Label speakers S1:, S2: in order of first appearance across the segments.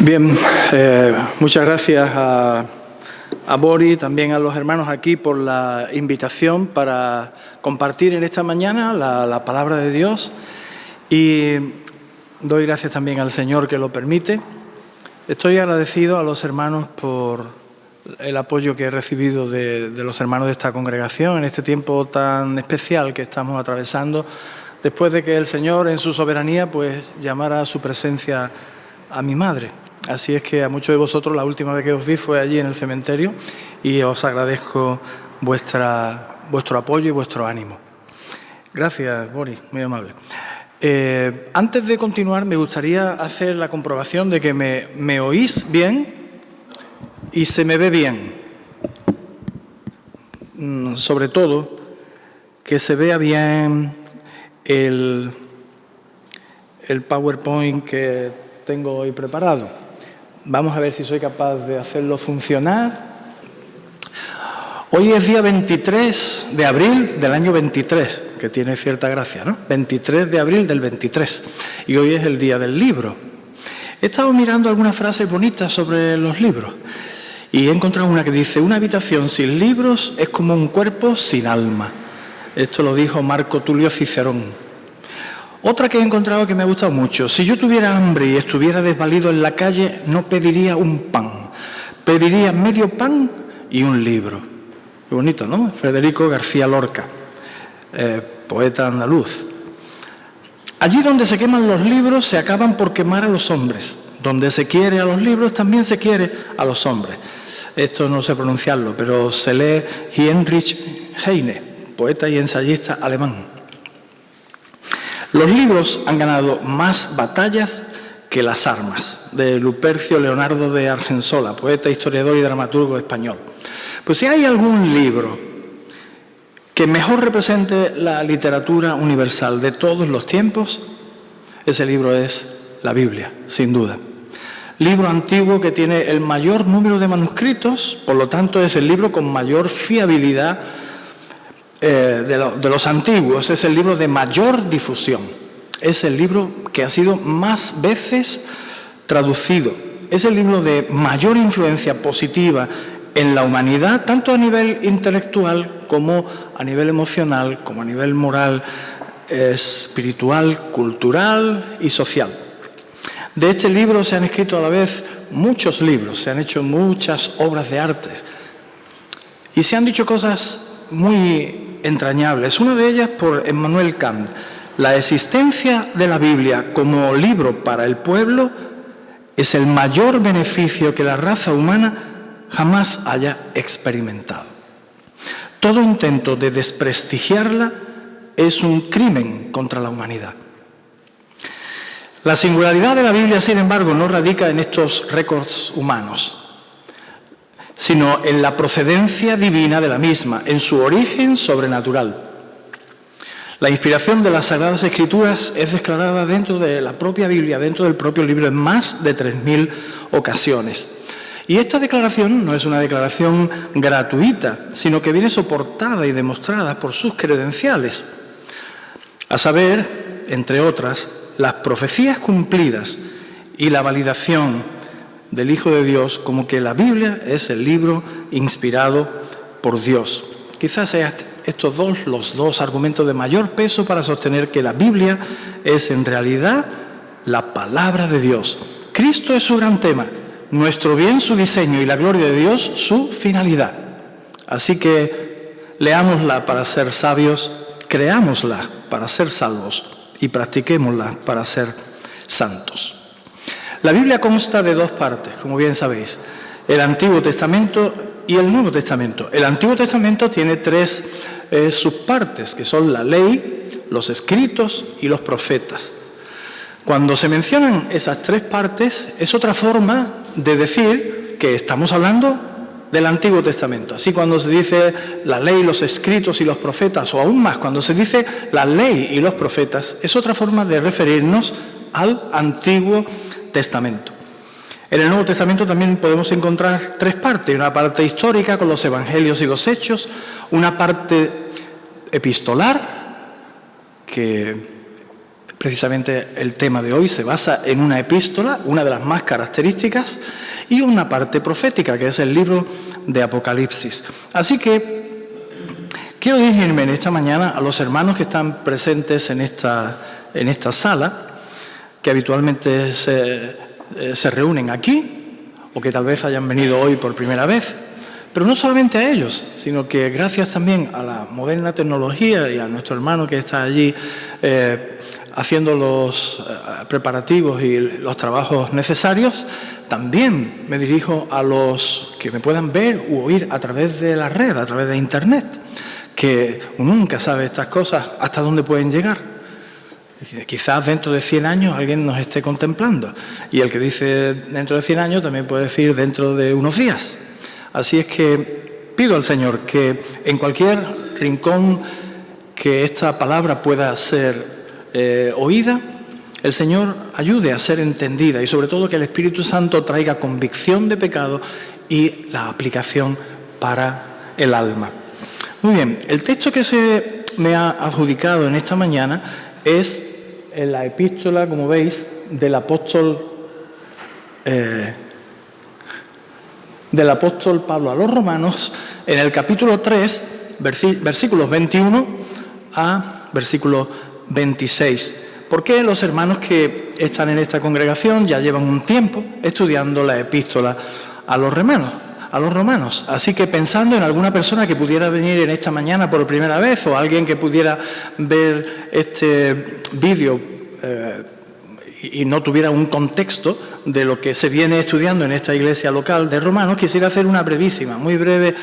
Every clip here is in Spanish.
S1: Bien, muchas gracias a Bori, también a los hermanos aquí por la invitación para compartir en esta mañana la palabra de Dios, y doy gracias también al Señor que lo permite. Estoy agradecido a los hermanos por el apoyo que he recibido de los hermanos de esta congregación en este tiempo tan especial que estamos atravesando, después de que el Señor en su soberanía pues llamara a su presencia a mi madre. Así es que a muchos de vosotros la última vez que os vi fue allí en el cementerio, y os agradezco vuestro apoyo y vuestro ánimo. Gracias, Boris, muy amable. Antes de continuar, me gustaría hacer la comprobación de que me oís bien y se me ve bien. Sobre todo, que se vea bien el PowerPoint que tengo hoy preparado. Vamos a ver si soy capaz de hacerlo funcionar. Hoy es día 23 de abril del año 23, que tiene cierta gracia, ¿no? 23 de abril del 23, y hoy es el día del libro. He estado mirando algunas frases bonitas sobre los libros, y he encontrado una que dice: una habitación sin libros es como un cuerpo sin alma. Esto lo dijo Marco Tulio Cicerón. Otra que he encontrado que me ha gustado mucho: si yo tuviera hambre y estuviera desvalido en la calle, no pediría un pan, pediría medio pan y un libro. Qué bonito, ¿no? Federico García Lorca, poeta andaluz. Allí donde se queman los libros, se acaban por quemar a los hombres. Donde se quiere a los libros, también se quiere a los hombres. Esto no sé pronunciarlo, pero se lee Heinrich Heine, poeta y ensayista alemán. Los libros han ganado más batallas que las armas, de Lupercio Leonardo de Argensola, poeta, historiador y dramaturgo español. Pues si hay algún libro que mejor represente la literatura universal de todos los tiempos, ese libro es la Biblia, sin duda. Libro antiguo que tiene el mayor número de manuscritos, por lo tanto es el libro con mayor fiabilidad de los antiguos, es el libro de mayor difusión, es el libro que ha sido más veces traducido, es el libro de mayor influencia positiva en la humanidad, tanto a nivel intelectual como a nivel emocional, como a nivel moral, espiritual, cultural y social. De este libro se han escrito a la vez muchos libros, se han hecho muchas obras de arte y se han dicho cosas muy entrañables. Una de ellas por Immanuel Kant: la existencia de la Biblia como libro para el pueblo es el mayor beneficio que la raza humana jamás haya experimentado. Todo intento de desprestigiarla es un crimen contra la humanidad. La singularidad de la Biblia, sin embargo, no radica en estos récords humanos, sino en la procedencia divina de la misma, en su origen sobrenatural. La inspiración de las Sagradas Escrituras es declarada dentro de la propia Biblia, dentro del propio libro, en más de 3.000 ocasiones. Y esta declaración no es una declaración gratuita, sino que viene soportada y demostrada por sus credenciales, a saber, entre otras, las profecías cumplidas y la validación del Hijo de Dios como que la Biblia es el libro inspirado por Dios. Quizás sean estos los dos argumentos de mayor peso para sostener que la Biblia es en realidad la palabra de Dios. Cristo es su gran tema, nuestro bien su diseño y la gloria de Dios su finalidad. Así que leámosla para ser sabios, creámosla para ser salvos y practiquémosla para ser santos. La Biblia consta de dos partes, como bien sabéis: el Antiguo Testamento y el Nuevo Testamento. El Antiguo Testamento tiene tres subpartes, que son la ley, los escritos y los profetas. Cuando se mencionan esas tres partes, es otra forma de decir que estamos hablando del Antiguo Testamento. Así, cuando se dice la ley, los escritos y los profetas, o aún más, cuando se dice la ley y los profetas, es otra forma de referirnos al Antiguo Testamento. En el Nuevo Testamento también podemos encontrar tres partes: una parte histórica con los evangelios y los hechos, una parte epistolar, que Precisamente el tema de hoy se basa en una epístola, una de las más características, y una parte profética, que es el libro de Apocalipsis. Así que quiero dirigirme en esta mañana a los hermanos que están presentes en esta sala, que habitualmente se reúnen aquí, o que tal vez hayan venido hoy por primera vez. Pero no solamente a ellos, sino que gracias también a la moderna tecnología y a nuestro hermano que está allí haciendo los preparativos y los trabajos necesarios, también me dirijo a los que me puedan ver u oír a través de la red, a través de Internet, que uno nunca sabe estas cosas hasta dónde pueden llegar. Quizás dentro de 100 años alguien nos esté contemplando, y el que dice dentro de 100 años también puede decir dentro de unos días. Así es que pido al Señor que en cualquier rincón que esta palabra pueda ser oída, el Señor ayude a ser entendida, y sobre todo que el Espíritu Santo traiga convicción de pecado y la aplicación para el alma. Muy bien, el texto que se me ha adjudicado en esta mañana es en la epístola, como veis, del apóstol Pablo a los Romanos, en el capítulo 3, versículos 21 a versículo 26. Porque los hermanos que están en esta congregación ya llevan un tiempo estudiando la epístola a los romanos. Así que pensando en alguna persona que pudiera venir en esta mañana por primera vez, o alguien que pudiera ver este vídeo y no tuviera un contexto de lo que se viene estudiando en esta iglesia local de Romanos, quisiera hacer unas brevísimas, muy breves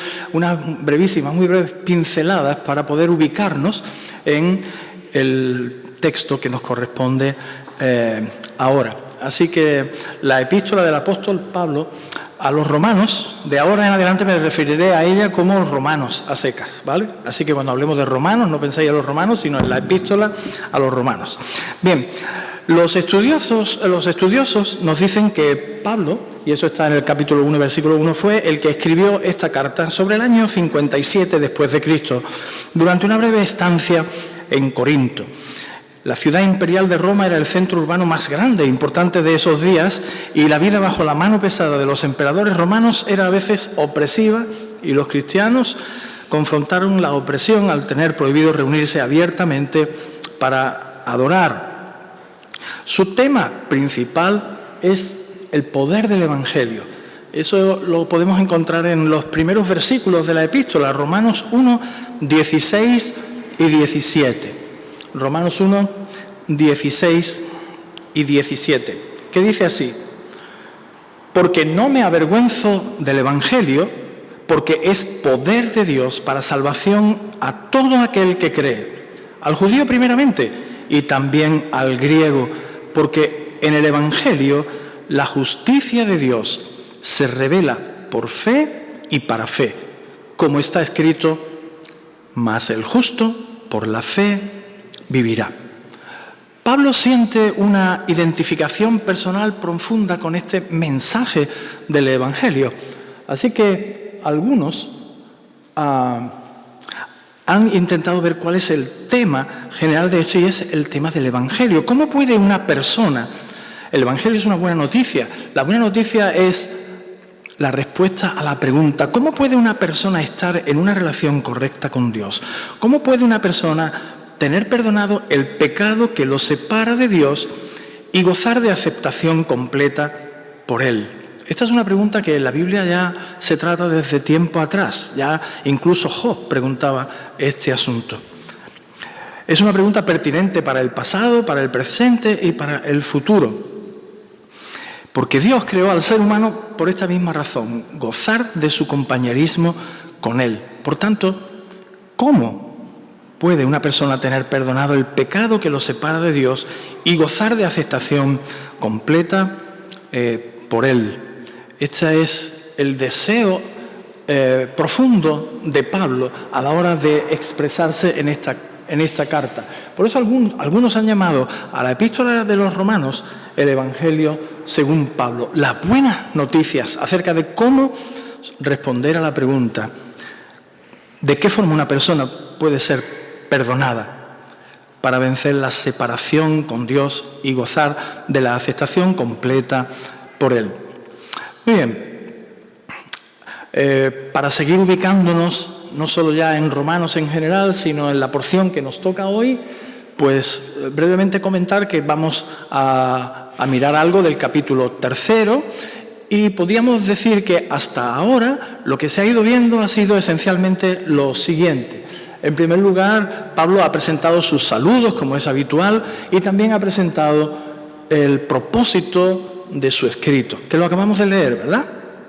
S1: pinceladas para poder ubicarnos en el texto que nos corresponde ahora. Así que la epístola del apóstol Pablo a los romanos, de ahora en adelante me referiré a ella como romanos a secas, ¿vale? Así que cuando hablemos de romanos, no penséis en los romanos, sino en la epístola a los romanos. Bien, los estudiosos nos dicen que Pablo, y eso está en el capítulo 1, versículo 1, fue el que escribió esta carta sobre el año 57 después de Cristo, durante una breve estancia en Corinto. La ciudad imperial de Roma era el centro urbano más grande e importante de esos días, y la vida bajo la mano pesada de los emperadores romanos era a veces opresiva, y los cristianos confrontaron la opresión al tener prohibido reunirse abiertamente para adorar. Su tema principal es el poder del Evangelio. Eso lo podemos encontrar en los primeros versículos de la epístola, Romanos 1, 16 y 17. Romanos 1, 16 y 17, que dice así: porque no me avergüenzo del Evangelio, porque es poder de Dios para salvación a todo aquel que cree, al judío primeramente y también al griego, porque en el Evangelio la justicia de Dios se revela por fe y para fe, como está escrito: mas el justo por la fe vivirá. Pablo siente una identificación personal profunda con este mensaje del Evangelio. Así que algunos han intentado ver cuál es el tema general de esto, y es el tema del Evangelio. ¿Cómo puede una persona? El Evangelio es una buena noticia. La buena noticia es la respuesta a la pregunta: ¿cómo puede una persona estar en una relación correcta con Dios? ¿Cómo puede una persona tener perdonado el pecado que lo separa de Dios y gozar de aceptación completa por Él? Esta es una pregunta que en la Biblia ya se trata desde tiempo atrás. Ya incluso Job preguntaba este asunto. Es una pregunta pertinente para el pasado, para el presente y para el futuro. Porque Dios creó al ser humano por esta misma razón: gozar de su compañerismo con Él. Por tanto, ¿cómo puede una persona tener perdonado el pecado que lo separa de Dios y gozar de aceptación completa por Él? Este es el deseo profundo de Pablo a la hora de expresarse en esta carta. Por eso algunos han llamado a la epístola de los Romanos el Evangelio según Pablo. Las buenas noticias acerca de cómo responder a la pregunta: ¿de qué forma una persona puede ser perdonada? para vencer la separación con Dios y gozar de la aceptación completa por Él. Muy bien, para seguir ubicándonos, no solo ya en Romanos en general, sino en la porción que nos toca hoy, pues brevemente comentar que vamos a mirar algo del capítulo 3, y podríamos decir que hasta ahora lo que se ha ido viendo ha sido esencialmente lo siguiente. En primer lugar, Pablo ha presentado sus saludos, como es habitual, y también ha presentado el propósito de su escrito, que lo acabamos de leer, ¿verdad?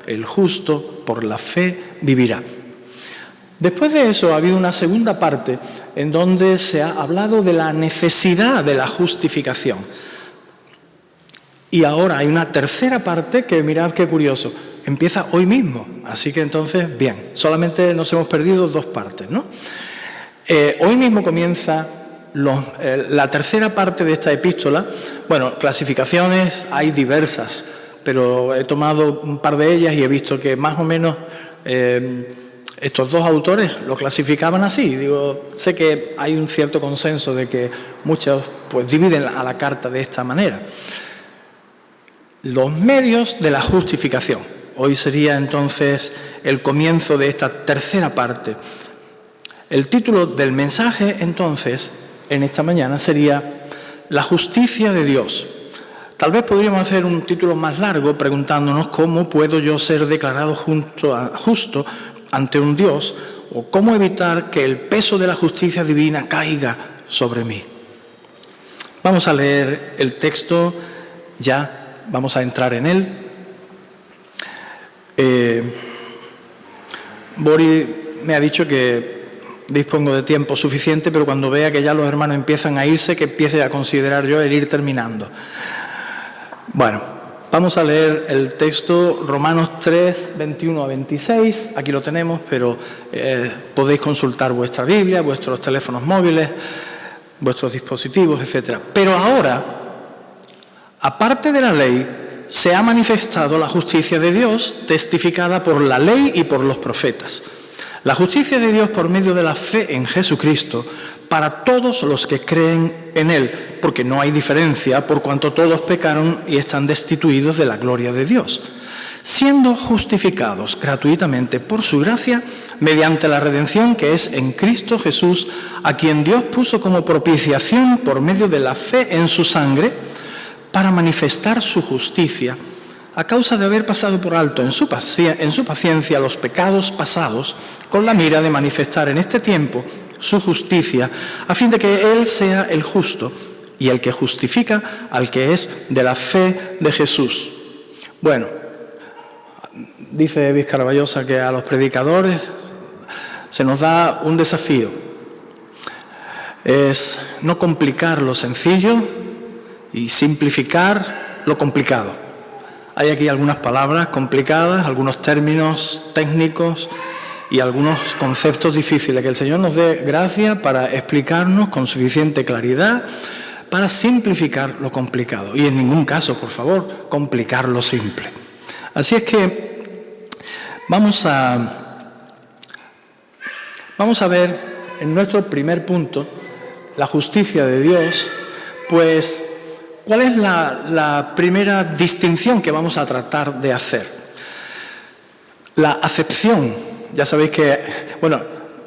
S1: El justo por la fe vivirá. Después de eso ha habido una segunda parte en donde se ha hablado de la necesidad de la justificación. Y ahora hay una tercera parte que, mirad qué curioso, empieza hoy mismo. Así que entonces, bien, solamente nos hemos perdido 2 partes, ¿no? Hoy mismo comienza la tercera parte de esta epístola. Bueno, clasificaciones hay diversas, pero he tomado un par de ellas y he visto que más o menos estos 2 autores lo clasificaban así. Digo, sé que hay un cierto consenso de que muchos pues dividen a la carta de esta manera. Los medios de la justificación. Hoy sería entonces el comienzo de esta tercera parte. El título del mensaje, entonces, en esta mañana sería La justicia de Dios. Tal vez podríamos hacer un título más largo preguntándonos cómo puedo yo ser declarado justo ante un Dios, o cómo evitar que el peso de la justicia divina caiga sobre mí. Vamos a leer el texto ya. Vamos a entrar en él. Boris me ha dicho que dispongo de tiempo suficiente, pero cuando vea que ya los hermanos empiezan a irse, que empiece a considerar yo el ir terminando. Bueno, vamos a leer el texto, Romanos 3, 21 a 26. Aquí lo tenemos, pero podéis consultar vuestra Biblia, vuestros teléfonos móviles, vuestros dispositivos, etc. Pero ahora, aparte de la ley, se ha manifestado la justicia de Dios, testificada por la ley y por los profetas. La justicia de Dios por medio de la fe en Jesucristo, para todos los que creen en Él, porque no hay diferencia, por cuanto todos pecaron y están destituidos de la gloria de Dios, siendo justificados gratuitamente por su gracia, mediante la redención que es en Cristo Jesús, a quien Dios puso como propiciación por medio de la fe en su sangre, para manifestar su justicia, a causa de haber pasado por alto en su paciencia los pecados pasados, con la mira de manifestar en este tiempo su justicia, a fin de que Él sea el justo y el que justifica al que es de la fe de Jesús. Bueno, dice Vizcarraballosa que a los predicadores se nos da un desafío, es no complicar lo sencillo y simplificar lo complicado. Hay aquí algunas palabras complicadas, algunos términos técnicos y algunos conceptos difíciles. Que el Señor nos dé gracia para explicarnos con suficiente claridad, para simplificar lo complicado. Y en ningún caso, por favor, complicar lo simple. Así es que vamos a ver en nuestro primer punto, la justicia de Dios, pues ¿cuál es la primera distinción que vamos a tratar de hacer? La acepción. Ya sabéis que, bueno,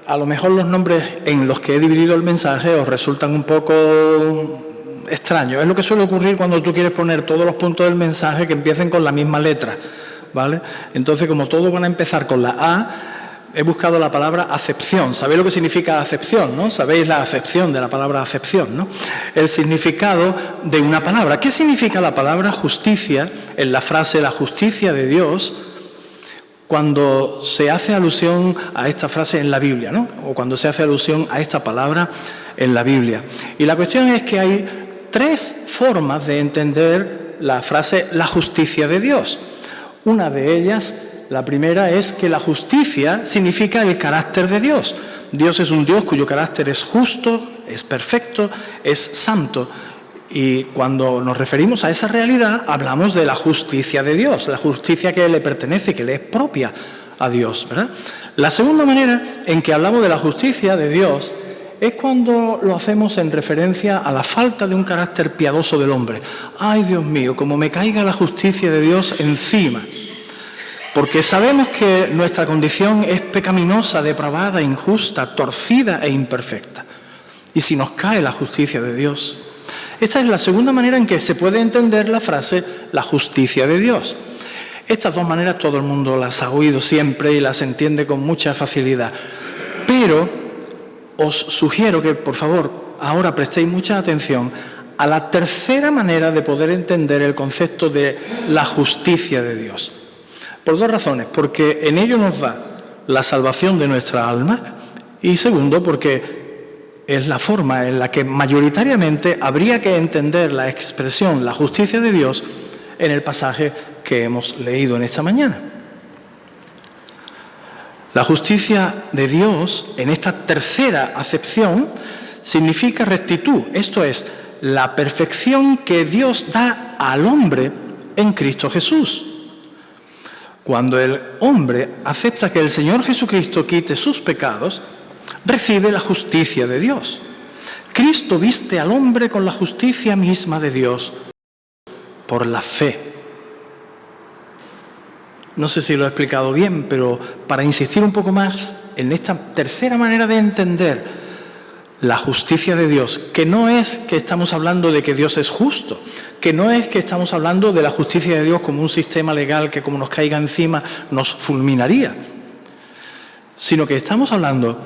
S1: a lo mejor los nombres en los que he dividido el mensaje os resultan un poco extraños. Es lo que suele ocurrir cuando tú quieres poner todos los puntos del mensaje que empiecen con la misma letra, ¿vale? Entonces, como todos van a empezar con la A, he buscado la palabra acepción. ¿Sabéis lo que significa acepción, no? ¿Sabéis la acepción de la palabra acepción, no? El significado de una palabra. ¿Qué significa la palabra justicia en la frase la justicia de Dios cuando se hace alusión a esta frase en la Biblia, ¿no? O cuando se hace alusión a esta palabra en la Biblia. Y la cuestión es que hay 3 formas de entender la frase la justicia de Dios. Una de ellas, la primera, es que la justicia significa el carácter de Dios. Dios es un Dios cuyo carácter es justo, es perfecto, es santo. Y cuando nos referimos a esa realidad, hablamos de la justicia de Dios, la justicia que le pertenece, que le es propia a Dios, ¿verdad? La segunda manera en que hablamos de la justicia de Dios es cuando lo hacemos en referencia a la falta de un carácter piadoso del hombre. ¡Ay, Dios mío, como me caiga la justicia de Dios encima! Porque sabemos que nuestra condición es pecaminosa, depravada, injusta, torcida e imperfecta. Y si nos cae la justicia de Dios. Esta es la segunda manera en que se puede entender la frase la justicia de Dios. Estas dos maneras todo el mundo las ha oído siempre y las entiende con mucha facilidad. Pero os sugiero que, por favor, ahora prestéis mucha atención a la tercera manera de poder entender el concepto de la justicia de Dios. Por dos razones, porque en ello nos va la salvación de nuestra alma y segundo, porque es la forma en la que mayoritariamente habría que entender la expresión la justicia de Dios en el pasaje que hemos leído en esta mañana. La justicia de Dios en esta tercera acepción significa rectitud, esto es, la perfección que Dios da al hombre en Cristo Jesús. Cuando el hombre acepta que el Señor Jesucristo quite sus pecados, recibe la justicia de Dios. Cristo viste al hombre con la justicia misma de Dios por la fe. No sé si lo he explicado bien, pero para insistir un poco más en esta tercera manera de entender la justicia de Dios, que no es que estamos hablando de que Dios es justo, que no es que estamos hablando de la justicia de Dios como un sistema legal que como nos caiga encima nos fulminaría, sino que estamos hablando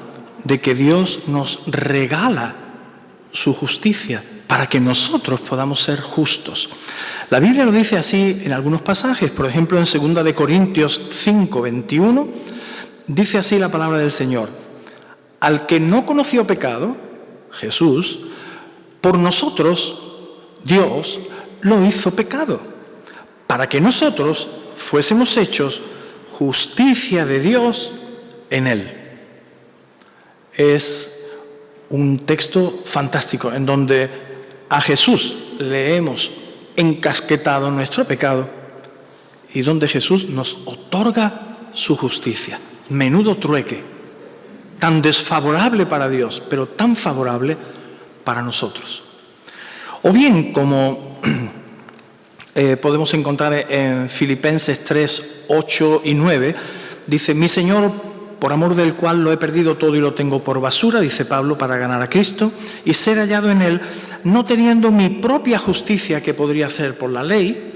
S1: de que Dios nos regala su justicia para que nosotros podamos ser justos. La Biblia lo dice así en algunos pasajes, por ejemplo en 2 de Corintios 5, 21, dice así la palabra del Señor: al que no conoció pecado, Jesús, por nosotros Dios lo hizo pecado, para que nosotros fuésemos hechos justicia de Dios en él. Es un texto fantástico en donde a Jesús le hemos encasquetado nuestro pecado y donde Jesús nos otorga su justicia. Menudo trueque, tan desfavorable para Dios, pero tan favorable para nosotros. O bien, como podemos encontrar en Filipenses 3, 8 y 9, dice: mi Señor, por amor del cual lo he perdido todo y lo tengo por basura, dice Pablo, para ganar a Cristo y ser hallado en Él, no teniendo mi propia justicia que podría ser por la ley,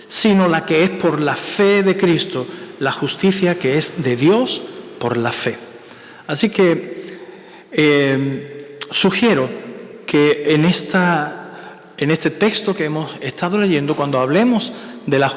S1: sino la que es por la fe de Cristo, la justicia que es de Dios por la fe. Así que sugiero que en este texto que hemos estado leyendo, cuando leamos la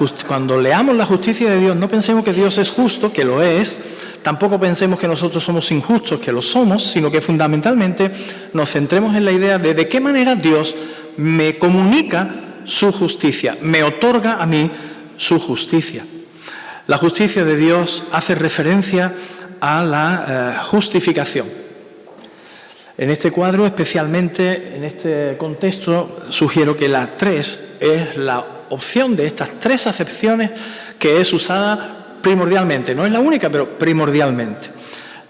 S1: justicia de Dios, no pensemos que Dios es justo, que lo es, tampoco pensemos que nosotros somos injustos, que lo somos, sino que fundamentalmente nos centremos en la idea de qué manera Dios me comunica su justicia, me otorga a mí su justicia. La justicia de Dios hace referencia a la justificación. En este cuadro, especialmente en este contexto, sugiero que la 3 es la opción de estas 3 acepciones que es usada primordialmente. No es la única, pero primordialmente.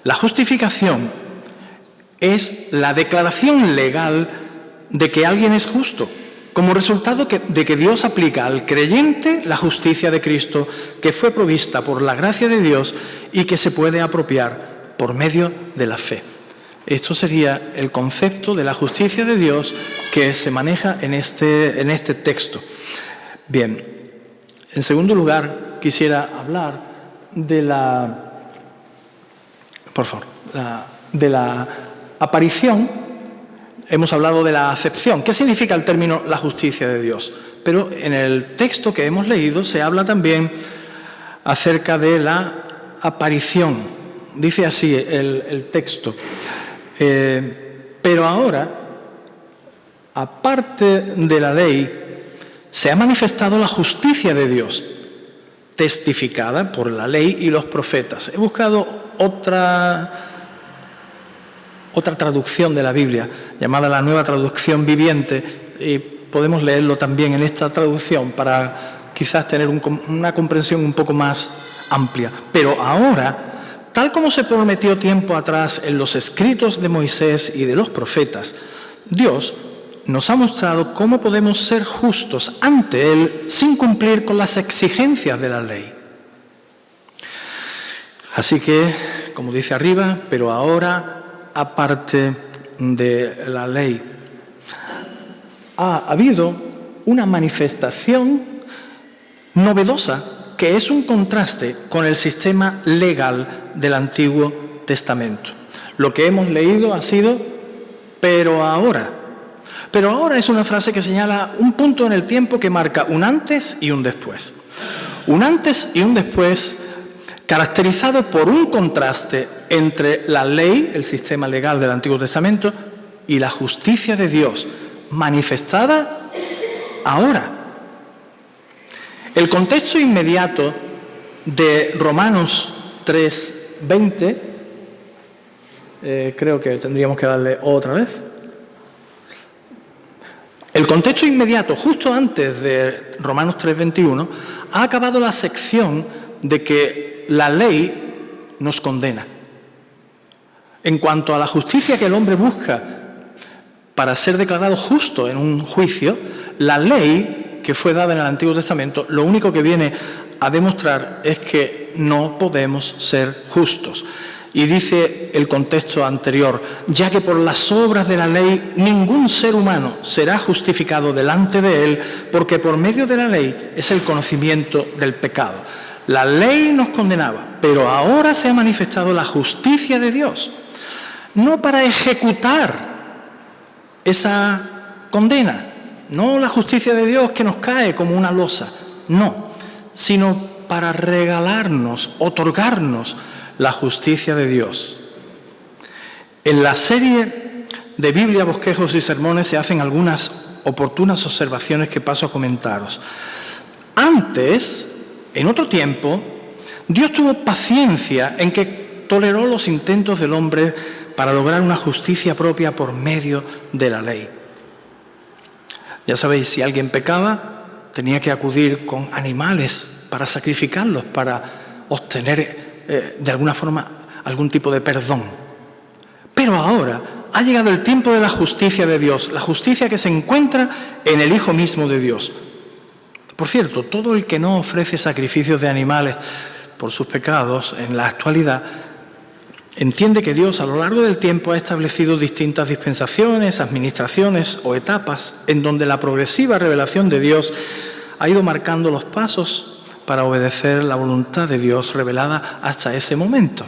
S1: La justificación es la declaración legal de que alguien es justo, como resultado de que Dios aplica al creyente la justicia de Cristo, que fue provista por la gracia de Dios y que se puede apropiar por medio de la fe. Esto sería el concepto de la justicia de Dios que se maneja en este texto. Bien, en segundo lugar, quisiera hablar de la aparición. Hemos hablado de la acepción. ¿Qué significa el término la justicia de Dios? Pero en el texto que hemos leído se habla también acerca de la aparición. Dice así el texto. Pero ahora, aparte de la ley, se ha manifestado la justicia de Dios, testificada por la ley y los profetas. He buscado otra traducción de la Biblia, llamada la Nueva Traducción Viviente, y podemos leerlo también en esta traducción para quizás tener una comprensión un poco más amplia. Pero ahora Tal como se prometió tiempo atrás en los escritos de Moisés y de los profetas, Dios nos ha mostrado cómo podemos ser justos ante Él sin cumplir con las exigencias de la ley. Así que, como dice arriba, pero ahora, aparte de la ley, ha habido una manifestación novedosa que es un contraste con el sistema legal del Antiguo Testamento. Lo que hemos leído ha sido, pero ahora. Pero ahora es una frase que señala un punto en el tiempo que marca un antes y un después. Un antes y un después caracterizado por un contraste entre la ley, el sistema legal del Antiguo Testamento, y la justicia de Dios, manifestada ahora. El contexto inmediato de Romanos 3:20, creo que tendríamos que darle otra vez. El contexto inmediato, justo antes de Romanos 3:21, ha acabado la sección de que la ley nos condena. En cuanto a la justicia que el hombre busca para ser declarado justo en un juicio, la ley que fue dada en el Antiguo Testamento, lo único que viene a demostrar es que no podemos ser justos. Y dice el contexto anterior, ya que por las obras de la ley ningún ser humano será justificado delante de él, porque por medio de la ley es el conocimiento del pecado. La ley nos condenaba, pero ahora se ha manifestado la justicia de Dios, no para ejecutar esa condena, no la justicia de Dios que nos cae como una losa, no, sino para regalarnos, otorgarnos la justicia de Dios. En la serie de Biblia, Bosquejos y Sermones se hacen algunas oportunas observaciones que paso a comentaros. Antes, en otro tiempo, Dios tuvo paciencia en que toleró los intentos del hombre para lograr una justicia propia por medio de la ley. Ya sabéis, si alguien pecaba, tenía que acudir con animales para sacrificarlos, para obtener de alguna forma algún tipo de perdón. Pero ahora ha llegado el tiempo de la justicia de Dios, la justicia que se encuentra en el Hijo mismo de Dios. Por cierto, todo el que no ofrece sacrificios de animales por sus pecados en la actualidad entiende que Dios a lo largo del tiempo ha establecido distintas dispensaciones, administraciones o etapas en donde la progresiva revelación de Dios ha ido marcando los pasos para obedecer la voluntad de Dios revelada hasta ese momento.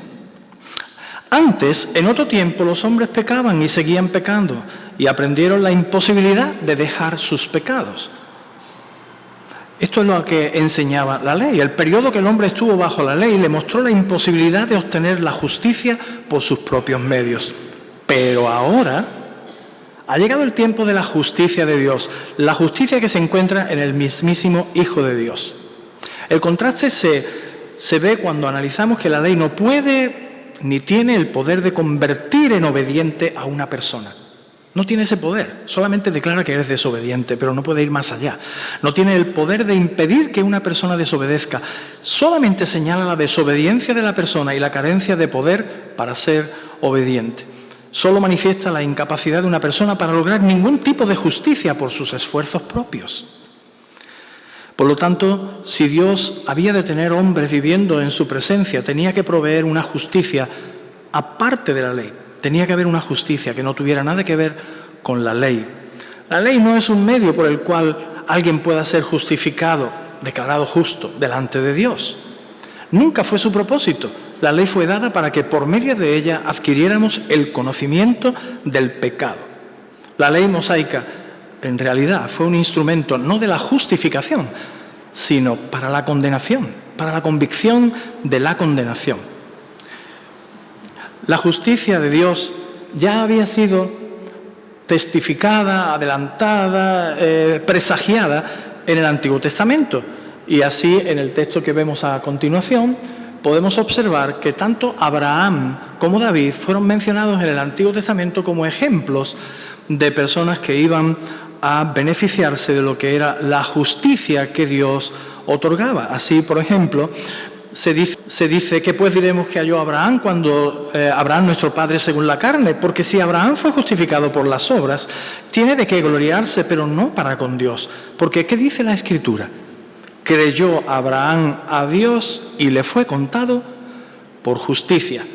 S1: Antes, en otro tiempo, los hombres pecaban y seguían pecando y aprendieron la imposibilidad de dejar sus pecados. Esto es lo que enseñaba la ley. El periodo que el hombre estuvo bajo la ley le mostró la imposibilidad de obtener la justicia por sus propios medios. Pero ahora ha llegado el tiempo de la justicia de Dios, la justicia que se encuentra en el mismísimo Hijo de Dios. El contraste se ve cuando analizamos que la ley no puede ni tiene el poder de convertir en obediente a una persona. No tiene ese poder, solamente declara que eres desobediente, pero no puede ir más allá. No tiene el poder de impedir que una persona desobedezca, solamente señala la desobediencia de la persona y la carencia de poder para ser obediente. Solo manifiesta la incapacidad de una persona para lograr ningún tipo de justicia por sus esfuerzos propios. Por lo tanto, si Dios había de tener hombres viviendo en su presencia, tenía que proveer una justicia aparte de la ley. Tenía que haber una justicia que no tuviera nada que ver con la ley. La ley no es un medio por el cual alguien pueda ser justificado, declarado justo delante de Dios. Nunca fue su propósito. La ley fue dada para que por medio de ella adquiriéramos el conocimiento del pecado. La ley mosaica, en realidad, fue un instrumento no de la justificación, sino para la condenación, para la convicción de la condenación. La justicia de Dios ya había sido testificada, adelantada, presagiada en el Antiguo Testamento. Y así, en el texto que vemos a continuación, podemos observar que tanto Abraham como David fueron mencionados en el Antiguo Testamento como ejemplos de personas que iban a beneficiarse de lo que era la justicia que Dios otorgaba. Así, por ejemplo, se dice que pues diremos que halló Abraham cuando Abraham nuestro padre según la carne, porque si Abraham fue justificado por las obras, tiene de qué gloriarse, pero no para con Dios. Porque ¿qué dice la Escritura? Creyó Abraham a Dios y le fue contado por justicia.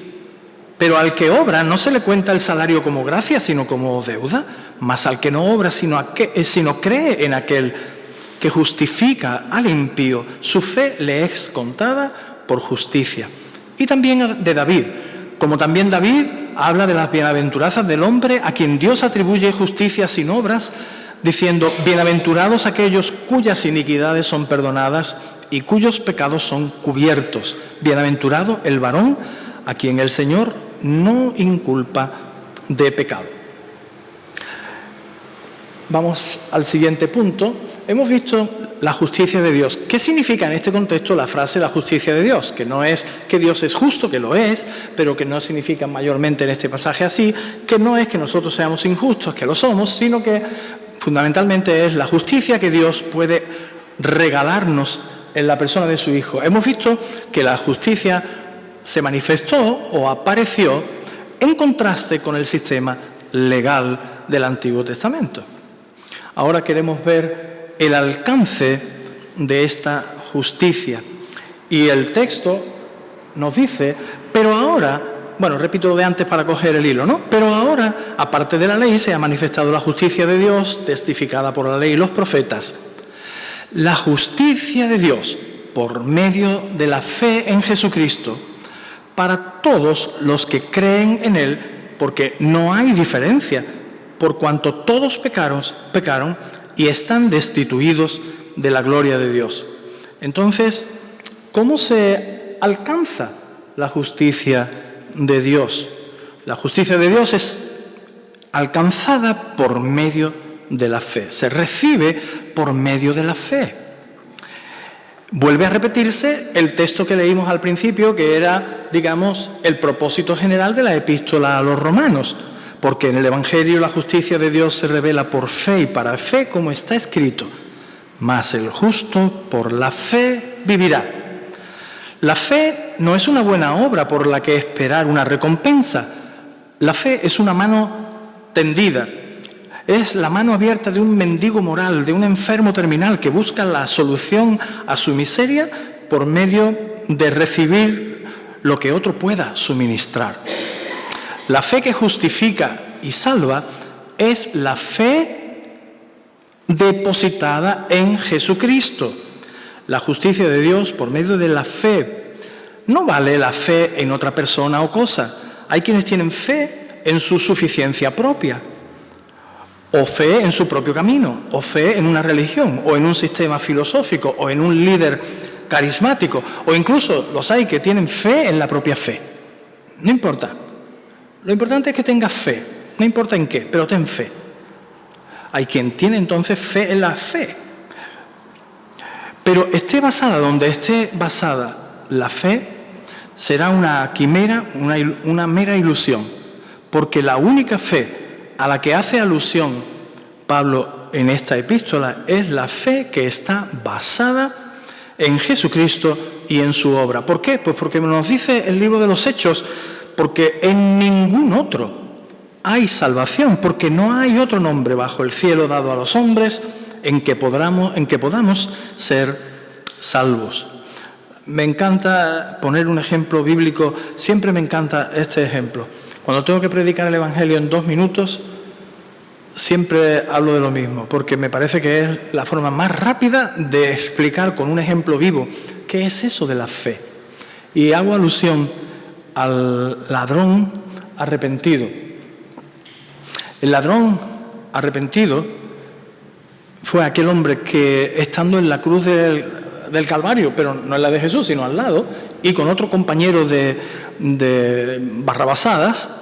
S1: Pero al que obra no se le cuenta el salario como gracia, sino como deuda. Mas al que no obra, sino cree en aquel que justifica al impío, su fe le es contada por justicia. Y también de David, como también David habla de las bienaventuranzas del hombre a quien Dios atribuye justicia sin obras, diciendo, bienaventurados aquellos cuyas iniquidades son perdonadas y cuyos pecados son cubiertos. Bienaventurado el varón a quien el Señor no inculpa de pecado. Vamos al siguiente punto. Hemos visto la justicia de Dios. ¿Qué significa en este contexto la frase la justicia de Dios? Que no es que Dios es justo, que lo es, pero que no significa mayormente en este pasaje así, que no es que nosotros seamos injustos, que lo somos, sino que fundamentalmente es la justicia que Dios puede regalarnos en la persona de su Hijo. Hemos visto que la justicia se manifestó o apareció en contraste con el sistema legal del Antiguo Testamento. Ahora queremos ver el alcance de esta justicia. Y el texto nos dice, pero ahora, bueno, repito lo de antes para coger el hilo, ¿no? Pero ahora, aparte de la ley, se ha manifestado la justicia de Dios, testificada por la ley y los profetas. La justicia de Dios, por medio de la fe en Jesucristo, para todos los que creen en Él, porque no hay diferencia, por cuanto todos pecaron y están destituidos de la gloria de Dios. Entonces, ¿cómo se alcanza la justicia de Dios? La justicia de Dios es alcanzada por medio de la fe, se recibe por medio de la fe. Vuelve a repetirse el texto que leímos al principio, que era, digamos, el propósito general de la epístola a los romanos. Porque en el Evangelio la justicia de Dios se revela por fe y para fe, como está escrito. Mas el justo por la fe vivirá. La fe no es una buena obra por la que esperar una recompensa. La fe es una mano tendida. Es la mano abierta de un mendigo moral, de un enfermo terminal que busca la solución a su miseria por medio de recibir lo que otro pueda suministrar. La fe que justifica y salva es la fe depositada en Jesucristo. La justicia de Dios por medio de la fe. No vale la fe en otra persona o cosa. Hay quienes tienen fe en su suficiencia propia, o fe en su propio camino, o fe en una religión, o en un sistema filosófico, o en un líder carismático, o incluso los hay que tienen fe en la propia fe. No importa. Lo importante es que tengas fe, no importa en qué, pero ten fe. Hay quien tiene entonces fe en la fe. Pero esté basada donde esté basada la fe, será una quimera, una mera ilusión. Porque la única fe a la que hace alusión Pablo en esta epístola es la fe que está basada en Jesucristo y en su obra. ¿Por qué? Pues porque nos dice el libro de los Hechos, porque en ningún otro hay salvación, porque no hay otro nombre bajo el cielo dado a los hombres en que podamos ser salvos. Me encanta poner un ejemplo bíblico, siempre me encanta este ejemplo. Cuando tengo que predicar el Evangelio en 2 minutos, siempre hablo de lo mismo, porque me parece que es la forma más rápida de explicar con un ejemplo vivo qué es eso de la fe. Y hago alusión al ladrón arrepentido. El ladrón arrepentido fue aquel hombre que, estando en la cruz del Calvario, pero no en la de Jesús, sino al lado, y con otro compañero de barrabasadas,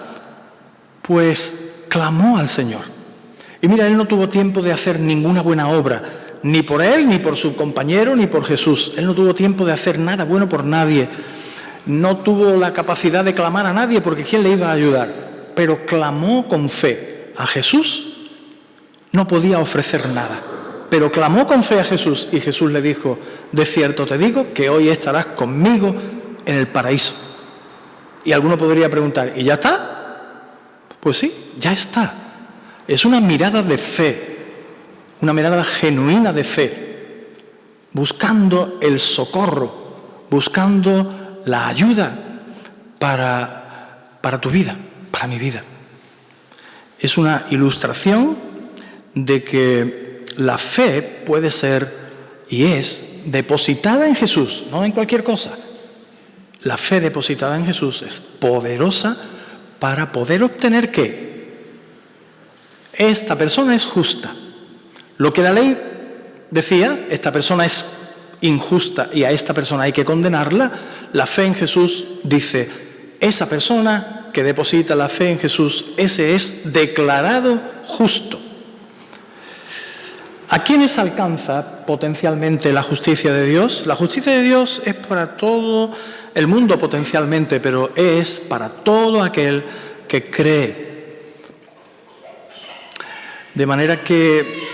S1: pues clamó al Señor. Y mira, él no tuvo tiempo de hacer ninguna buena obra, ni por él, ni por su compañero, ni por Jesús. Él no tuvo tiempo de hacer nada bueno por nadie. No tuvo la capacidad de clamar a nadie, porque ¿quién le iba a ayudar? Pero clamó con fe a Jesús. No podía ofrecer nada. pero clamó con fe a Jesús y Jesús le dijo: de cierto te digo que hoy estarás conmigo en el paraíso. Y alguno podría preguntar: ¿y ya está? Pues sí, ya está. Es una mirada de fe, una mirada genuina de fe, buscando el socorro, buscando la ayuda para tu vida, para mi vida. Es una ilustración de que la fe puede ser y es depositada en Jesús, no en cualquier cosa. La fe depositada en Jesús es poderosa para poder obtener ¿qué? Esta persona es justa. Lo que la ley decía, esta persona es injusta y a esta persona hay que condenarla, la fe en Jesús dice: esa persona que deposita la fe en Jesús, ese es declarado justo. ¿A quiénes alcanza potencialmente la justicia de Dios? La justicia de Dios es para todo el mundo potencialmente, pero es para todo aquel que cree. De manera que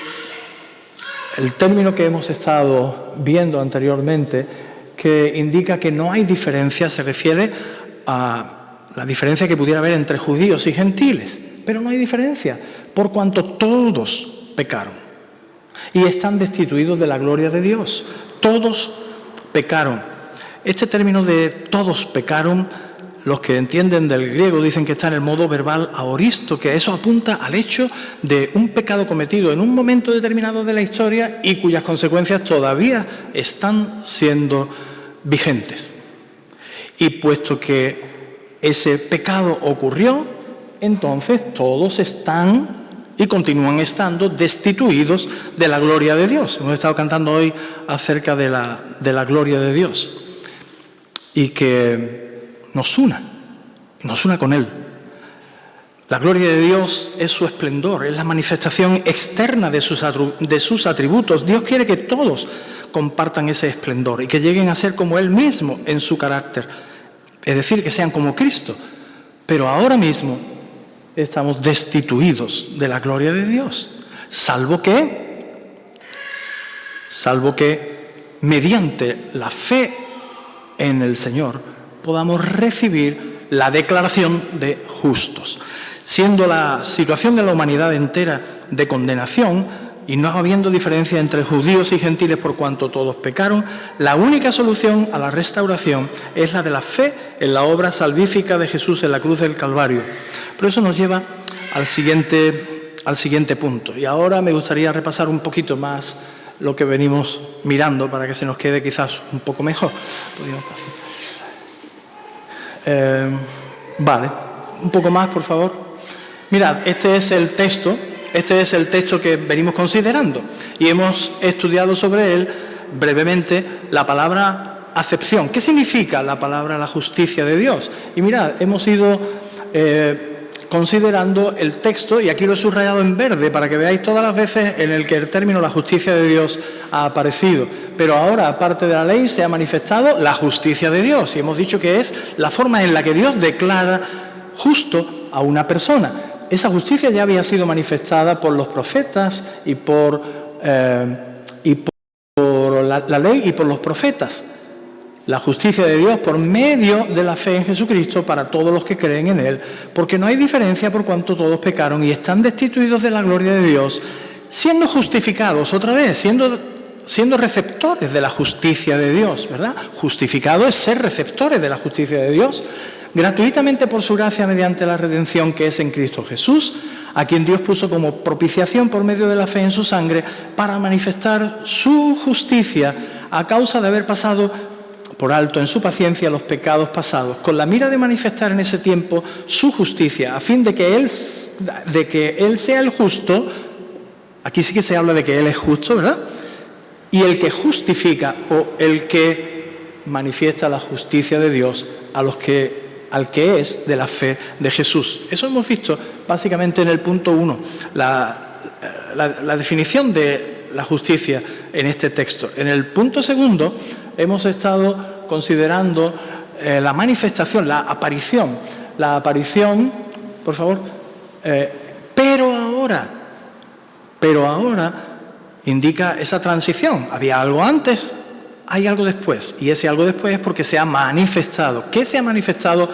S1: el término que hemos estado viendo anteriormente, que indica que no hay diferencia, se refiere a la diferencia que pudiera haber entre judíos y gentiles. Pero no hay diferencia, por cuanto todos pecaron y están destituidos de la gloria de Dios. Todos pecaron. Este término de todos pecaron, los que entienden del griego dicen que está en el modo verbal aoristo, que eso apunta al hecho de un pecado cometido en un momento determinado de la historia y cuyas consecuencias todavía están siendo vigentes. Y puesto que ese pecado ocurrió, entonces todos están y continúan estando destituidos de la gloria de Dios. Hemos estado cantando hoy acerca de la gloria de Dios y que nos una con Él. La gloria de Dios es su esplendor, es la manifestación externa de sus atributos. Dios quiere que todos compartan ese esplendor y que lleguen a ser como Él mismo en su carácter, es decir, que sean como Cristo. Pero ahora mismo estamos destituidos de la gloria de Dios, salvo que mediante la fe en el Señor podamos recibir la declaración de justos. Siendo la situación de la humanidad entera de condenación y no habiendo diferencia entre judíos y gentiles por cuanto todos pecaron, la única solución a la restauración es la de la fe en la obra salvífica de Jesús en la cruz del Calvario. Pero eso nos lleva al siguiente punto. Y ahora me gustaría repasar un poquito más lo que venimos mirando para que se nos quede quizás un poco mejor. Vale, un poco más, por favor. Mirad, este es el texto que venimos considerando y hemos estudiado sobre él brevemente la palabra acepción. ¿Qué significa la palabra la justicia de Dios? Y mirad, hemos ido considerando el texto, y aquí lo he subrayado en verde para que veáis todas las veces en el que el término la justicia de Dios ha aparecido. Pero ahora, aparte de la ley, se ha manifestado la justicia de Dios y hemos dicho que es la forma en la que Dios declara justo a una persona. Esa justicia ya había sido manifestada por los profetas y por la ley y por los profetas. La justicia de Dios por medio de la fe en Jesucristo para todos los que creen en Él, porque no hay diferencia por cuanto todos pecaron y están destituidos de la gloria de Dios, siendo justificados otra vez, siendo receptores de la justicia de Dios, ¿verdad? Justificado es ser receptores de la justicia de Dios, gratuitamente por su gracia mediante la redención que es en Cristo Jesús, a quien Dios puso como propiciación por medio de la fe en su sangre para manifestar su justicia a causa de haber pasado por alto en su paciencia los pecados pasados, con la mira de manifestar en ese tiempo su justicia, a fin de que Él sea el justo. Aquí sí que se habla de que Él es justo, ¿verdad? Y el que justifica o el que manifiesta la justicia de Dios al que es de la fe de Jesús. Eso hemos visto básicamente en el punto 1, la definición de la justicia en este texto. En el punto 2 hemos estado considerando la manifestación, la aparición, por favor, pero ahora indica esa transición. Había algo antes, hay algo después, y ese algo después es porque se ha manifestado. ¿Qué se ha manifestado?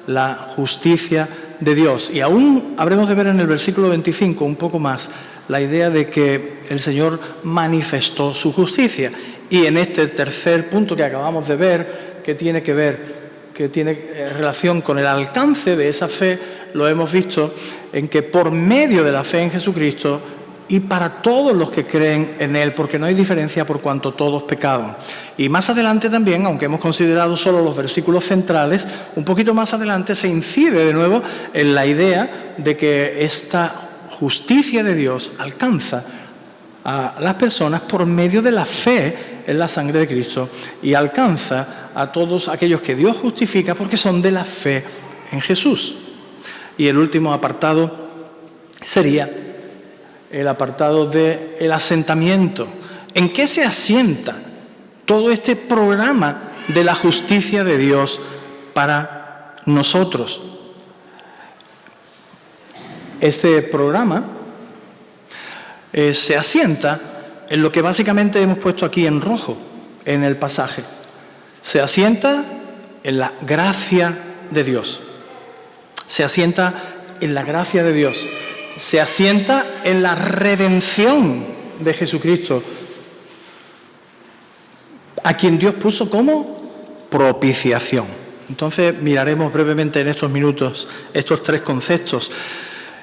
S1: La justicia de Dios. Y aún habremos de ver en el versículo 25 un poco más la idea de que el Señor manifestó su justicia. Y en este tercer punto que acabamos de ver, que tiene relación con el alcance de esa fe, lo hemos visto en que por medio de la fe en Jesucristo y para todos los que creen en Él, porque no hay diferencia por cuanto todos pecaron. Y más adelante también, aunque hemos considerado solo los versículos centrales, un poquito más adelante se incide de nuevo en la idea de que esta justicia de Dios alcanza a las personas por medio de la fe en la sangre de Cristo y alcanza a todos aquellos que Dios justifica porque son de la fe en Jesús. Y el último apartado sería el apartado del asentamiento. ¿En qué se asienta todo este programa de la justicia de Dios para nosotros? Este programa se asienta en lo que básicamente hemos puesto aquí en rojo en el pasaje. Se asienta en la gracia de Dios. Se asienta en la gracia de Dios. Se asienta en la redención de Jesucristo, a quien Dios puso como propiciación. Entonces miraremos brevemente en estos minutos estos tres conceptos.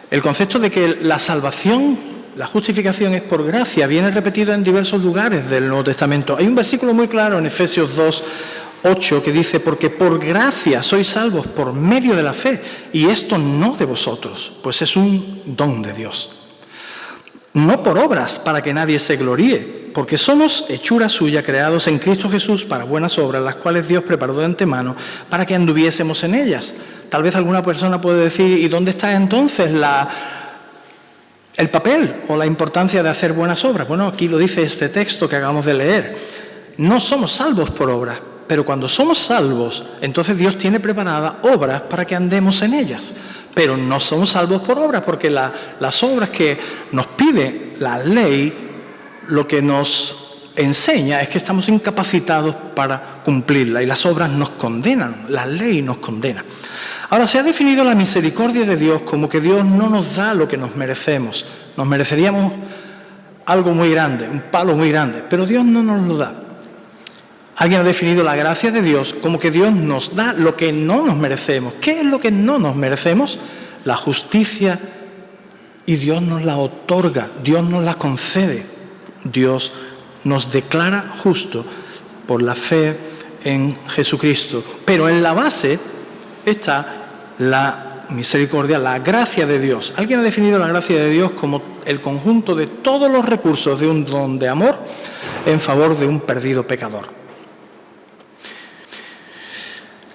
S1: El concepto de que la salvación, la justificación es por gracia, viene repetido en diversos lugares del Nuevo Testamento. Hay un versículo muy claro en Efesios 2:8 que dice: porque por gracia sois salvos por medio de la fe, y esto no de vosotros, pues es un don de Dios. No por obras, para que nadie se gloríe, porque somos hechura suya, creados en Cristo Jesús para buenas obras, las cuales Dios preparó de antemano para que anduviésemos en ellas. Tal vez alguna persona puede decir: ¿y dónde está entonces el papel o la importancia de hacer buenas obras? Bueno, aquí lo dice este texto que acabamos de leer. No somos salvos por obras, pero cuando somos salvos, entonces Dios tiene preparadas obras para que andemos en ellas. Pero no somos salvos por obras, porque las obras que nos pide la ley, lo que nos enseña es que estamos incapacitados para cumplirla, y las obras nos condenan, la ley nos condena. Ahora, se ha definido la misericordia de Dios como que Dios no nos da lo que nos merecemos. Nos mereceríamos algo muy grande, un palo muy grande, pero Dios no nos lo da. Alguien ha definido la gracia de Dios como que Dios nos da lo que no nos merecemos. ¿Qué es lo que no nos merecemos? La justicia, y Dios nos la otorga, Dios nos la concede. Dios nos declara justo por la fe en Jesucristo. Pero en la base está la misericordia, la gracia de Dios. Alguien ha definido la gracia de Dios como el conjunto de todos los recursos de un don de amor en favor de un perdido pecador.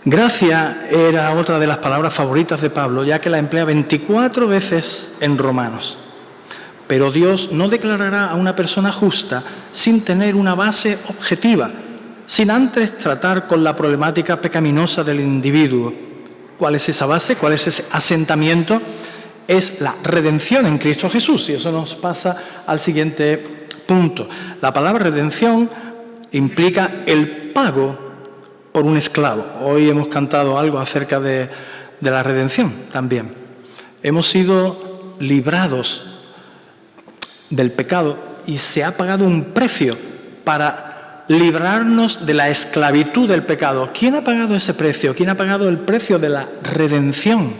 S1: Gracia era otra de las palabras favoritas de Pablo, ya que la emplea 24 veces en Romanos. Pero Dios no declarará a una persona justa sin tener una base objetiva, sin antes tratar con la problemática pecaminosa del individuo. ¿Cuál es esa base? ¿Cuál es ese asentamiento? Es la redención en Cristo Jesús. Y eso nos pasa al siguiente punto. La palabra redención implica el pago por un esclavo. Hoy hemos cantado algo acerca de la redención también. Hemos sido librados del pecado y se ha pagado un precio para librarnos de la esclavitud del pecado. ¿Quién ha pagado ese precio? ¿Quién ha pagado el precio de la redención?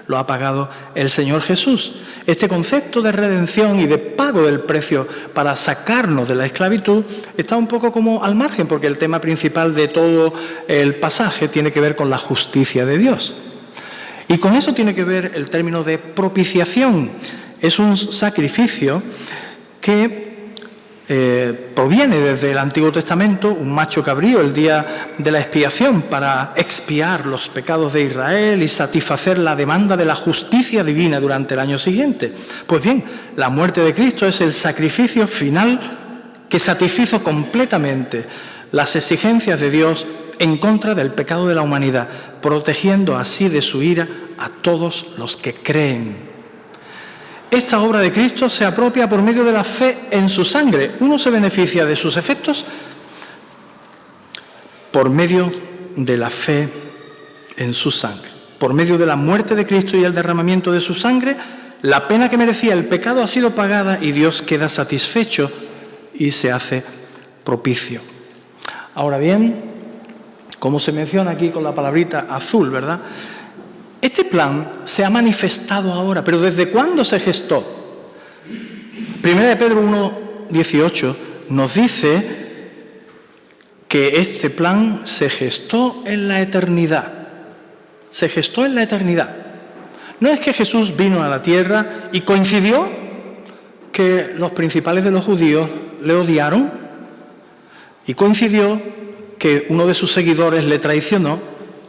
S1: Lo ha pagado el Señor Jesús. Este concepto de redención y de pago del precio para sacarnos de la esclavitud está un poco como al margen, porque el tema principal de todo el pasaje tiene que ver con la justicia de Dios. Y con eso tiene que ver el término de propiciación. Es un sacrificio que proviene desde el Antiguo Testamento, un macho cabrío el día de la expiación para expiar los pecados de Israel y satisfacer la demanda de la justicia divina durante el año siguiente. Pues bien, la muerte de Cristo es el sacrificio final que satisfizo completamente las exigencias de Dios en contra del pecado de la humanidad, protegiendo así de su ira a todos los que creen. esta obra de Cristo se apropia por medio de la fe en su sangre. Uno se beneficia de sus efectos por medio de la fe en su sangre. Por medio de la muerte de Cristo y el derramamiento de su sangre, la pena que merecía el pecado ha sido pagada y Dios queda satisfecho y se hace propicio. Ahora bien, como se menciona aquí con la palabrita azul, ¿verdad? Este plan se ha manifestado ahora, pero ¿desde cuándo se gestó? Primera de Pedro 1:18 nos dice que este plan se gestó en la eternidad. Se gestó en la eternidad. No es que Jesús vino a la tierra y coincidió que los principales de los judíos le odiaron y coincidió que uno de sus seguidores le traicionó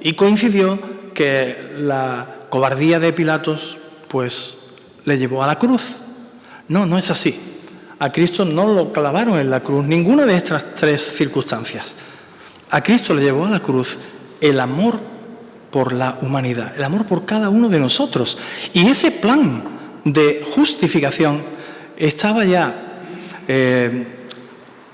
S1: y coincidió que la cobardía de Pilatos pues le llevó a la cruz. No, no es así. A Cristo no lo clavaron en la cruz, ninguna de estas tres circunstancias. A Cristo le llevó a la cruz el amor por la humanidad, el amor por cada uno de nosotros. Y ese plan de justificación estaba ya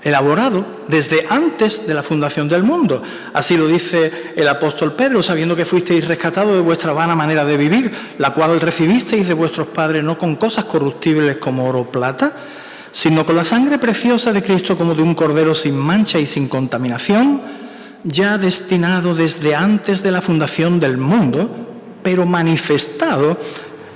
S1: elaborado desde antes de la fundación del mundo. Así lo dice el apóstol Pedro: sabiendo que fuisteis rescatados de vuestra vana manera de vivir, la cual recibisteis de vuestros padres, no con cosas corruptibles como oro o plata, sino con la sangre preciosa de Cristo, como de un cordero sin mancha y sin contaminación, ya destinado desde antes de la fundación del mundo, pero manifestado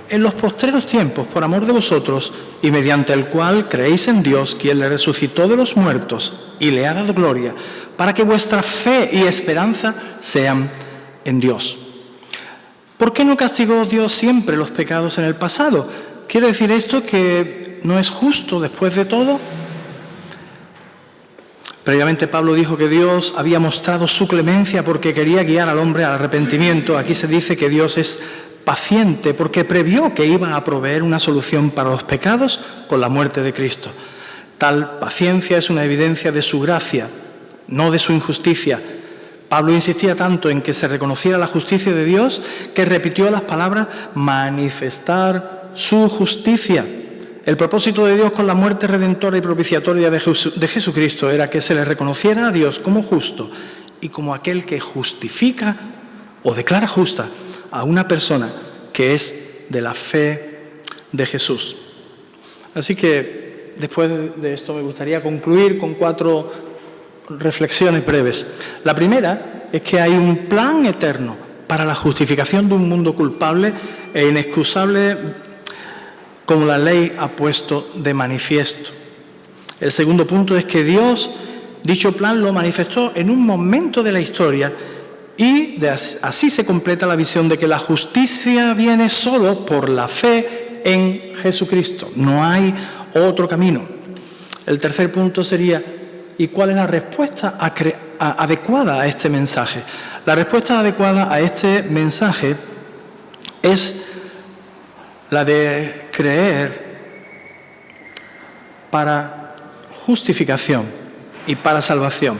S1: en los postreros tiempos por amor de vosotros, y mediante el cual creéis en Dios, quien le resucitó de los muertos y le ha dado gloria, para que vuestra fe y esperanza sean en Dios. ¿Por qué no castigó Dios siempre los pecados en el pasado? ¿Quiere decir esto que no es justo después de todo? Previamente Pablo dijo que Dios había mostrado su clemencia porque quería guiar al hombre al arrepentimiento. Aquí se dice que Dios es paciente porque previó que iba a proveer una solución para los pecados con la muerte de Cristo. Tal paciencia es una evidencia de su gracia, no de su injusticia. Pablo insistía tanto en que se reconociera la justicia de Dios que repitió las palabras manifestar su justicia. El propósito de Dios con la muerte redentora y propiciatoria de Jesucristo era que se le reconociera a Dios como justo y como aquel que justifica o declara justa a una persona que es de la fe de Jesús. Así que después de esto me gustaría concluir con 4 reflexiones breves. La primera es que hay un plan eterno para la justificación de un mundo culpable e inexcusable, como la ley ha puesto de manifiesto. El segundo punto es que Dios dicho plan lo manifestó en un momento de la historia y así se completa la visión de que la justicia viene solo por la fe en Jesucristo. No hay otro camino. El tercer punto sería: ¿y cuál es la respuesta adecuada a este mensaje? La respuesta adecuada a este mensaje es la de creer para justificación y para salvación.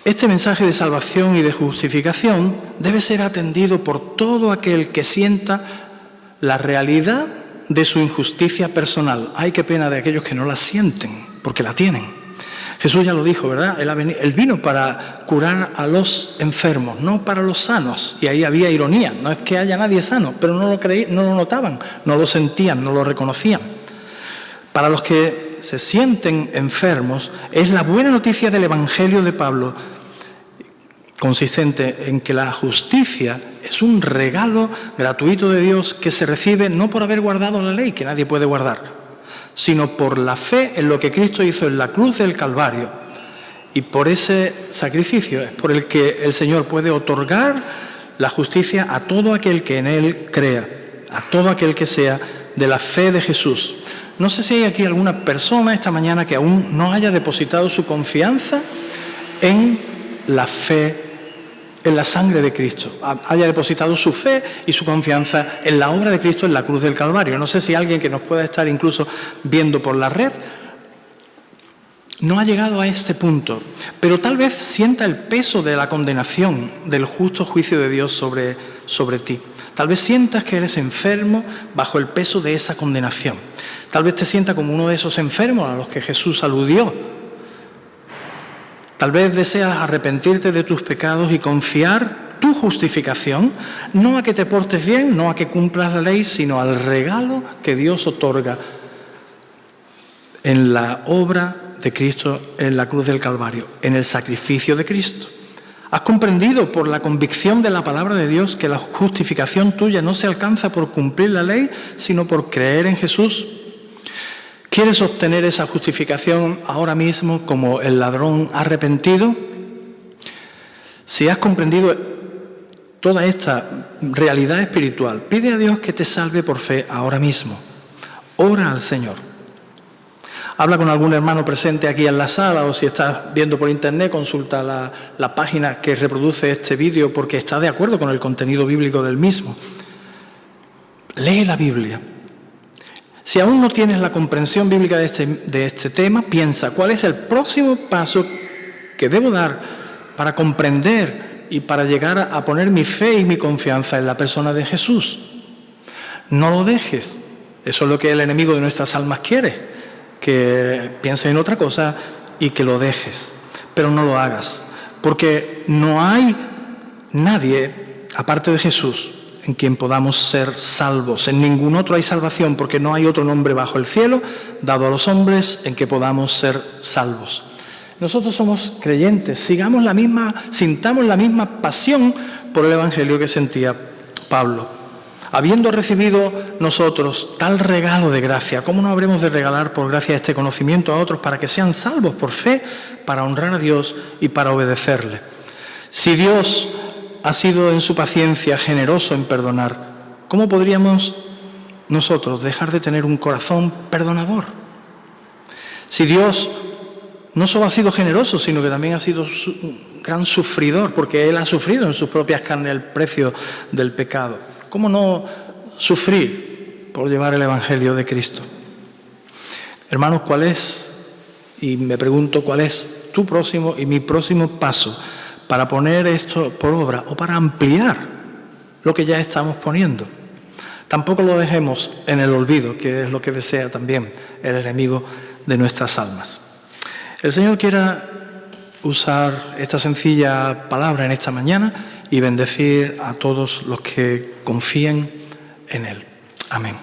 S1: Este mensaje de salvación y de justificación debe ser atendido por todo aquel que sienta la realidad de su injusticia personal. Ay, qué pena de aquellos que no la sienten, porque la tienen. Jesús ya lo dijo, ¿verdad? Él vino para curar a los enfermos, no para los sanos. Y ahí había ironía. No es que haya nadie sano, pero no lo notaban, no lo sentían, no lo reconocían. Para los que se sienten enfermos, es la buena noticia del Evangelio de Pablo, consistente en que la justicia es un regalo gratuito de Dios que se recibe no por haber guardado la ley, que nadie puede guardar, sino por la fe en lo que Cristo hizo en la cruz del Calvario. Y por ese sacrificio es por el que el Señor puede otorgar la justicia a todo aquel que en Él crea, a todo aquel que sea de la fe de Jesús. No sé si hay aquí alguna persona esta mañana que aún no haya depositado su confianza en la fe, en la sangre de Cristo, haya depositado su fe y su confianza en la obra de Cristo en la cruz del Calvario. No sé si alguien que nos pueda estar incluso viendo por la red no ha llegado a este punto, pero tal vez sienta el peso de la condenación del justo juicio de Dios sobre ti. Tal vez sientas que eres enfermo bajo el peso de esa condenación. Tal vez te sientas como uno de esos enfermos a los que Jesús aludió. Tal vez deseas arrepentirte de tus pecados y confiar tu justificación, no a que te portes bien, no a que cumplas la ley, sino al regalo que Dios otorga en la obra de Cristo en la cruz del Calvario, en el sacrificio de Cristo. Has comprendido por la convicción de la palabra de Dios que la justificación tuya no se alcanza por cumplir la ley, sino por creer en Jesús. ¿Quieres obtener esa justificación ahora mismo como el ladrón arrepentido? Si has comprendido toda esta realidad espiritual, pide a Dios que te salve por fe ahora mismo. Ora al Señor. Habla con algún hermano presente aquí en la sala, o si estás viendo por internet, consulta la página que reproduce este vídeo porque está de acuerdo con el contenido bíblico del mismo. Lee la Biblia. Si aún no tienes la comprensión bíblica de este tema, piensa cuál es el próximo paso que debo dar para comprender y para llegar a poner mi fe y mi confianza en la persona de Jesús. No lo dejes. Eso es lo que el enemigo de nuestras almas quiere. Que pienses en otra cosa y que lo dejes, pero no lo hagas, porque no hay nadie, aparte de Jesús, en quien podamos ser salvos. En ningún otro hay salvación, porque no hay otro nombre bajo el cielo dado a los hombres en que podamos ser salvos. Nosotros somos creyentes, sintamos la misma pasión por el Evangelio que sentía Pablo. Habiendo recibido nosotros tal regalo de gracia, ¿cómo no habremos de regalar por gracia este conocimiento a otros para que sean salvos por fe, para honrar a Dios y para obedecerle? Si Dios ha sido en su paciencia generoso en perdonar, ¿cómo podríamos nosotros dejar de tener un corazón perdonador? Si Dios no solo ha sido generoso, sino que también ha sido un gran sufridor, porque Él ha sufrido en sus propias carnes el precio del pecado, ¿cómo no sufrir por llevar el Evangelio de Cristo? Hermanos, ¿cuál es? Y me pregunto, ¿cuál es tu próximo y mi próximo paso para poner esto por obra o para ampliar lo que ya estamos poniendo? Tampoco lo dejemos en el olvido, que es lo que desea también el enemigo de nuestras almas. El Señor quiera usar esta sencilla palabra en esta mañana y bendecir a todos los que confíen en Él. Amén.